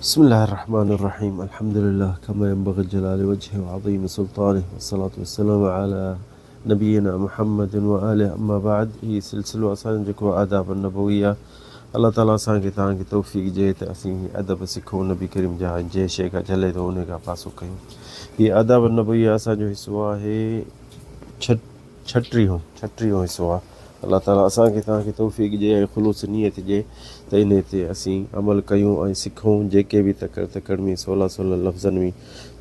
بسم الله الرحمن الرحيم الحمد لله كما ينبغي جلال وجهه وعظيم سلطانه والصلاة والسلام على نبينا محمد وآله أما بعد هي سلسلة أسان جكو آداب النبوية الله تعالى أسان کے تاں کی توفیق جے تے اسیں ادب سکھو نبی کریم جا جے شے کا جلے تو انہیں کا پاسو کہیں یہ آداب النبویہ اسان جو حصہ ہے چھٹری ہو حصہ اللہ تعالیٰ असां खे तव्हांखे तौफ़ीक़ ॾिए ऐं ख़ुलूस नियत ॾिए त इन ते असीं अमल कयूं ऐं सिखूं जेके बि तकड़ में सवला लफ़्ज़नि में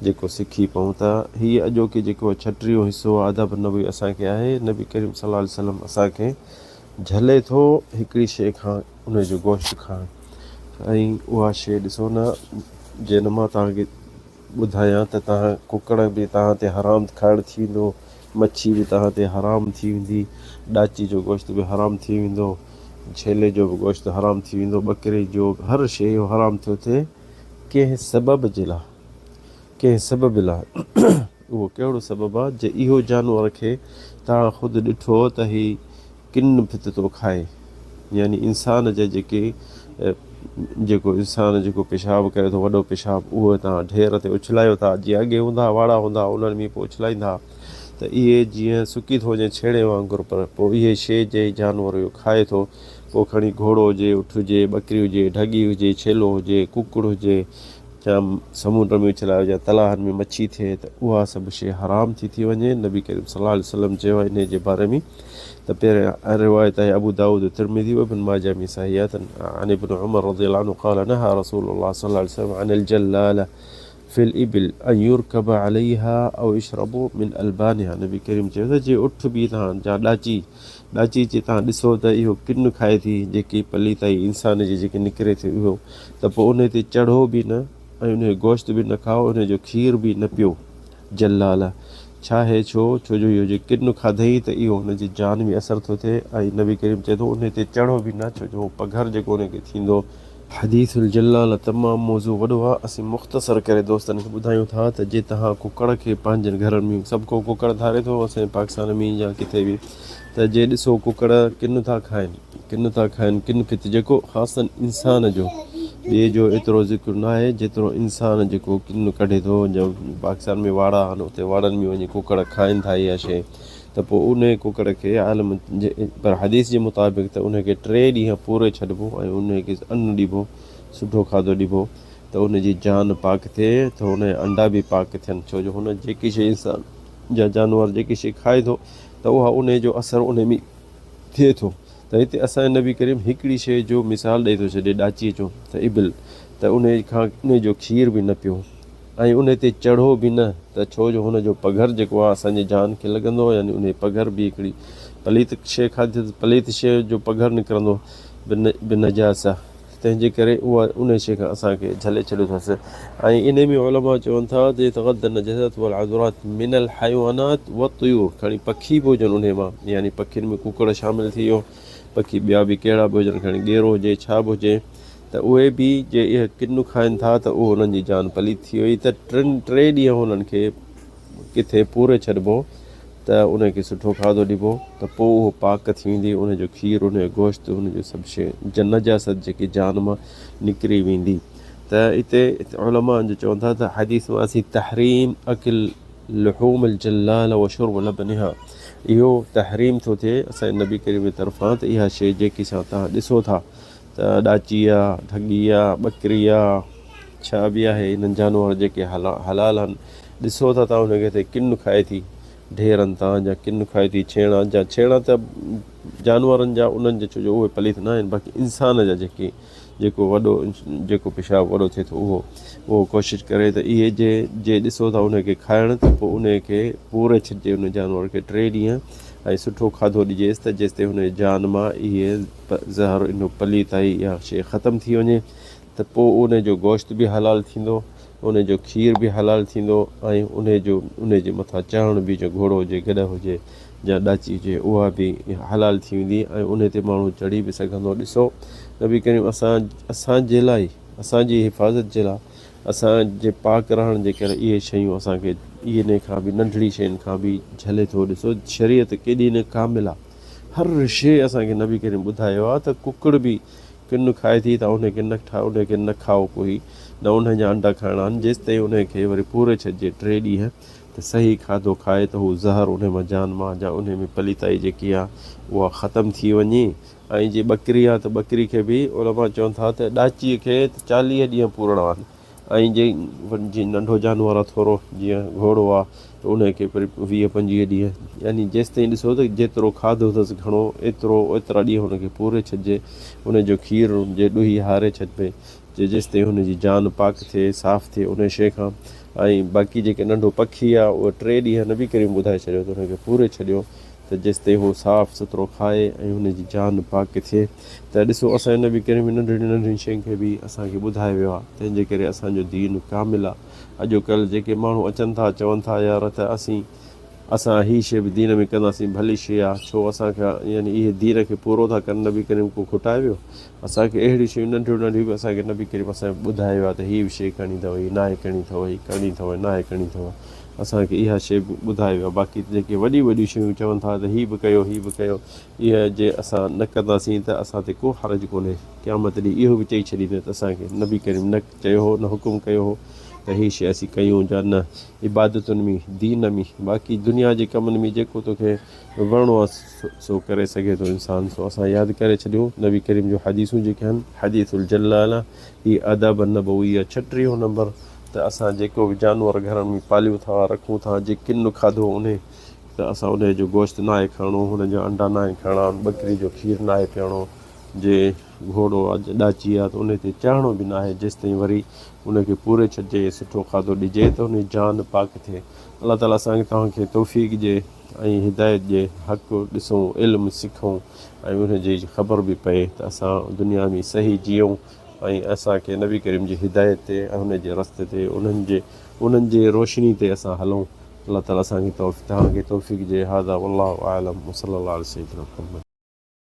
जेको सिखी पऊं था। हीअ अॼोके जेको छटीहो हिसो आदाब नबी असांखे आहे। नबी करीम सल्लल्लाहु अलैहि वसल्लम असांखे झले थो हिकिड़ी शइ खां उनजो गोश्त खाइण ऐं उहा शइ ॾिसो न जे न मां तव्हांखे ॿुधायां त तव्हां कुकड़ बि तव्हां ते हराम खाइणु थी वेंदो, मच्छी बि तव्हां ते हराम थी वेंदी, ॾाची जो गोश्त बि हराम थी वेंदो, छेले जो बि गोश्त हराम थी वेंदो, ॿकरे जो हर शइ हराम थो थिए कंहिं सबब जे लाइ उहो कहिड़ो सबबु आहे जे इहो जानवर खे तव्हां ख़ुदि ॾिठो त ही किन फित थो खाए, यानी इंसान जा जेको इंसान जेको पेशाब करे थो वॾो पेशाब उहो तव्हां ढेर ते उछलायो था। जीअं अॻे हूंदा वाड़ा हूंदा उन्हनि में पोइ उछलाईंदा त इहे जीअं सुकी थो वञे छेड़े वांगुरु, पर पोइ इहे शइ जे जानवर इहो खाए थो पोइ खणी घोड़ो हुजे, ऊठ हुजे, ॿकरी हुजे, ढगी हुजे, छेलो हुजे, कुकुड़ हुजे, या समुंड में उछलायो या तलाहनि में मच्छी थिए त उहा सभु शइ हराम थी वञे। नबी करीम सल्लल्लाहु अलैहि वसल्लम चयो इन जे बारे में त पहिरियों रिवायत आहे अबू दाऊद तिरमिज़ी व इब्न माजा में सही आहे त अन इब्न उमर रज़ियल्लाहु अन्हु क़ाल नहा रसूलुल्लाह सल्लल्लाहु अलैहि वसल्लम अनिल जल्लाला फिल इबिल अन युरकब अलैहा औ यशरबु मिन अलबानिहा। नबी करीम चयो त जे उठ बि तव्हां जा ॾाची जे तव्हां ॾिसो त इहो किन खाए थी, जेकी पलीताई इंसान जी जेकी निकिरे थी उहो, त पोइ उन ते चढ़ो बि न ऐं उन जो गोश्त बि न खाओ, उन जो खीर बि न पियो। जलाल छा आहे छो जो इहो जे किन खाधई त इहो हुनजी जान में असरु थो थिए ऐं नबी करीम चए थो उन ते चढ़ो बि न, छो जो पघर जेको उनखे थींदो। हदीसुल जलाल तमामु मौज़ू वॾो आहे, असीं मुख़्तसर करे दोस्तनि खे ॿुधायूं था त जे तव्हां कुकड़ खे पंहिंजनि घरनि में सभु को कुकड़ धारे थो असांजे पाकिस्तान में या किथे बि, त जे ॾिसो कुकड़ किन था खाइनि किन फित जेको ख़ासि इंसान जो ॿिए जो एतिरो ज़िक्र न आहे जेतिरो इंसान जेको किन कढे थो। जो पाकिस्तान में वाड़ा आहिनि उते वाड़नि में वञी कुकड़ खाइनि था इहा शइ, त पोइ उन कुकड़ खे आलम जे पर हदीस जे मुताबिक़ त उनखे 3 ॾींहं पूरे छॾिबो ऐं उनखे अन्न ॾिबो, सुठो खाधो ॾिबो त उनजी जान पाक थिए त हुन जा अंडा बि पाक थियनि, छो जो हुन जेकी शइ इंसान जा जानवर जेकी शइ खाए थो त उहा उन जो असरु उन में थिए थो। त हिते असांजे नबी करीम हिकिड़ी शइ जो मिसाल ॾेई थो छॾे ॾाचीअ जो त इबिल, त उन जो खीर बि न पियो ऐं उन ते चढ़ो बि न, त छो जो हुनजो पघर जेको आहे असांजी जान खे लॻंदो, यानी उन पघर बि हिकिड़ी पलीत शइ खाधी पलीत शइ जो पघर निकिरंदो बिनजास आहे, तंहिंजे करे उहा उन शइ खां असांखे झले छॾियो अथसि। ऐं इन में उलमा चवनि था त तग़द नजज़त वल अज़रात मिनल हयवानात व तुयूर, खणी पखी बि हुजनि उन मां, यानी पखियुनि में कुकड़ शामिलु थी वियो, पखी ॿिया बि कहिड़ा बि हुजनि, खणी ॻेरो हुजे छा बि हुजे, त उहे बि जे इहे किन खाइनि था त उहो हुननि जी जान पलीत थी वई, त 3 ॾींहं हुननि खे किथे पूरे छॾिबो त उनखे सुठो खाधो ॾिबो त पोइ उहो पाक थी वेंदी, उनजो खीर उनजो गोश्त उनजो सभु शइ नजासत जेकी जान मां निकिरी वेंदी। त हिते उलमा जो चवनि था त हदीस वासी तहरीम अकिल लहूम जलाल व शुर्ब लबनिहा, इहो तहरीम थो थिए असांजे नबी करीम जी तरफ़ां त इहा शइ जेकी सां तव्हां ॾिसो था त ॾाची आहे, ठगी आहे, ॿकरी आहे, छा बि आहे, इन्हनि जानवर जेके हलाल आहिनि, ॾिसो था तव्हां हुनखे त किन खाए थी ढेरनि तां जा किन खाए थी, छेणा त जानवरनि जा उन्हनि जे छो जो उहे पलीत न आहिनि, बाक़ी इंसान जा जेको पेशाब वॾो थिए थो उहो कोशिशि करे त इहे जे ॾिसो था उनखे खाइण त पोइ उनखे पूरे छॾिजे उन जानवर खे 3 ॾींहं ऐं सुठो खाधो ॾिजेसि त जेसिताईं हुन जी जान मां इहे ज़हर इन पलीत आई इहा शइ ख़तमु थी वञे त पोइ उनजो गोश्त बि हलाल थींदो, उनजो खीर बि हलाल थींदो ऐं उनजे मथां चढ़ण बि जो घोड़ो हुजे, गॾ हुजे या ॾाची हुजे उहा बि हलाल थी वेंदी ऐं उन ते माण्हू चढ़ी बि सघंदो। ॾिसो नबी करीम असांजे लाइ असांजी हिफ़ाज़त जे लाइ असांजे पाक रहण जे करे इहे शयूं असांखे इन खां बि नंढड़ी शयुनि खां बि झले थो। ॾिसो शरीयत केॾी न कामिल आहे, हर शइ असांखे नबी करीम ॿुधायो आहे त कुकड़ बि किन खाए थी त उनखे न खाओ कोई, न उन जा अंडा खाइणा आहिनि। जेसि ताईं उनखे वरी पूरे छॾिजे 3 ॾींहं त सही खाधो खाए त हू ज़हर उन मां जान मां जा उन में पलीताई जेकी आहे उहा ख़तमु थी वञे। ऐं जे ॿकरी आहे त ॿकरी खे बि उलमा चवनि था त ॾाचीअ खे 40 ॾींहं पूरणा आहिनि। ऐं जीअं नंढो जानवर आहे थोरो जीअं घोड़ो आहे त उनखे वरी 20-25 ॾींहं, यानी जेसि ताईं ॾिसो त जेतिरो खाधो अथसि घणो एतिरा ॾींहं हुनखे पूरे छॾिजे। उनजो खीरु जे ॾुही हारे छॾिजे जेसि ताईं हुनजी जान पाक थिए साफ़ु थिए उन शइ खां। ऐं बाक़ी जेके नंढो पखी आहे उहो 3 ॾींहं नबी करीम ॿुधाए छॾियो त हुनखे पूरे छॾियो त जेसि ताईं उहो साफ़ु सुथिरो खाए ऐं हुनजी जान पाक थिए। त ॾिसो असांजे नबी करीम नंढड़ियुनि नंढड़ियुनि शयुनि खे बि असांखे ॿुधाए वियो आहे, तंहिंजे करे असांजो दीन कामिल आहे। अॼुकल्ह जेके माण्हू अचनि था चवनि था यार त असां हीअ शइ बि दीन में कंदासीं, भली शइ आहे, छो असांखे यानी इहे दीन खे पूरो था कनि। नबी करीम को खुटाए वियो असांखे? अहिड़ियूं शयूं नंढियूं नंढियूं बि असांखे नबी करीम असांखे ॿुधाए वियो आहे त हीअ बि शइ करणी अथव, हीअ नाहे करणी अथव, हीअ करणी अथव नाहे करणी अथव। असांखे इहा शइ बि ॿुधाए वियो आहे। बाक़ी जेके वॾियूं वॾियूं शयूं चवनि था त हीअ बि कयो हीअ बि कयो, इहा जे असां न कंदासीं त असां ते को हर्ज कोन्हे। क़यामत ॾींहुं इहो बि चई छॾींदे त असांखे नबी करीम न चयो हो, न हुकुम कयो हो त हीअ शइ असीं कयूं या न। इबादतुनि में, दीन में, बाक़ी दुनिया जे कमनि में जेको तोखे वणिणो आहे सो करे सघे थो इंसानु। सो असां यादि करे छॾियूं नबी करीम जो हदीसूं जेके आहिनि, हदीसुल जलाल हीअ अदब नबवी आहे। 36 नंबर त असां जेको बि जानवर घर में पालियूं था रखूं था, जे किन खाधो उन त असां उनजो गोश्त नाहे खाइणो, हुनजा अंडा नाहे खाइणा, ॿकरी जो खीरु नाहे पीअणो। जे घोड़ो आहे ॾाची आहे त उन ते चढ़णो बि नाहे जेसि ताईं वरी उनखे पूरे छॾिजे, सुठो खाधो ॾिजे त उनजी जान पाक थिए। अलाह ताला असांखे तव्हांखे तौफ़ीक़ ॾिए ऐं हिदायत ॾिए, हक़ु ॾिसूं, इल्मु सिखूं ऐं उनजी ख़बर बि पए त असां दुनिया में सही जीऊं ऐं असांखे नबी करीम जी हिदायत ते ऐं हुनजे रस्ते ते उन्हनि जे रोशनी ते असां हलूं। अलाह ताला असांखे तव्हांखे तौफ़ीक़ ॾिए। हाज़ा वल्लाहु आलम, सल्लल्लाहु अलैहि वसल्लम।